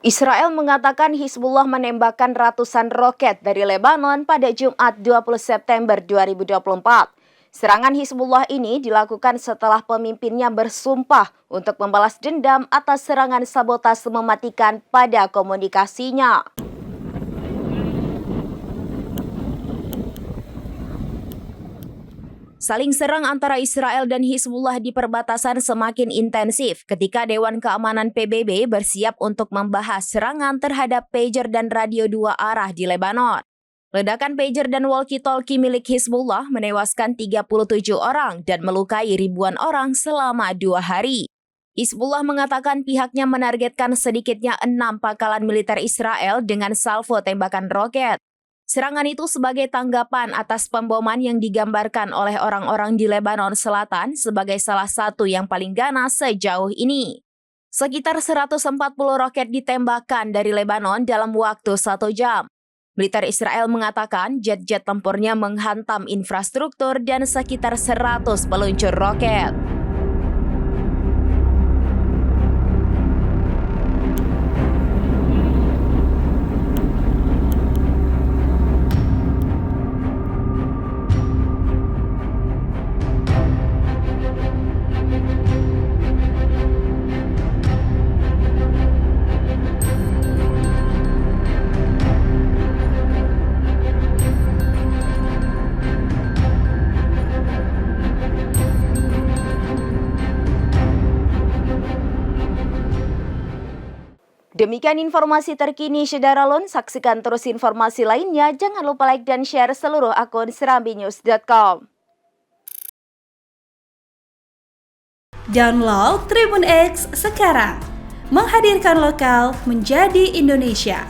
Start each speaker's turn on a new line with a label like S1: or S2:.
S1: Israel mengatakan Hizbullah menembakkan ratusan roket dari Lebanon pada Jumat 20 September 2024. Serangan Hizbullah ini dilakukan setelah pemimpinnya bersumpah untuk membalas dendam atas serangan sabotase mematikan pada komunikasinya. Saling serang antara Israel dan Hizbullah di perbatasan semakin intensif ketika Dewan Keamanan PBB bersiap untuk membahas serangan terhadap pager dan radio dua arah di Lebanon. Ledakan pager dan walkie-talkie milik Hizbullah menewaskan 37 orang dan melukai ribuan orang selama 2 hari. Hizbullah mengatakan pihaknya menargetkan sedikitnya 6 pangkalan militer Israel dengan salvo tembakan roket. Serangan itu sebagai tanggapan atas pemboman yang digambarkan oleh orang-orang di Lebanon Selatan sebagai salah satu yang paling ganas sejauh ini. Sekitar 140 roket ditembakkan dari Lebanon dalam waktu 1 jam. Militer Israel mengatakan jet-jet tempurnya menghantam infrastruktur dan sekitar 100 peluncur roket. Demikian informasi terkini Syederalun, saksikan terus informasi lainnya, jangan lupa like dan share seluruh akun serambinews.com.
S2: Download Tribun X sekarang, menghadirkan lokal menjadi Indonesia.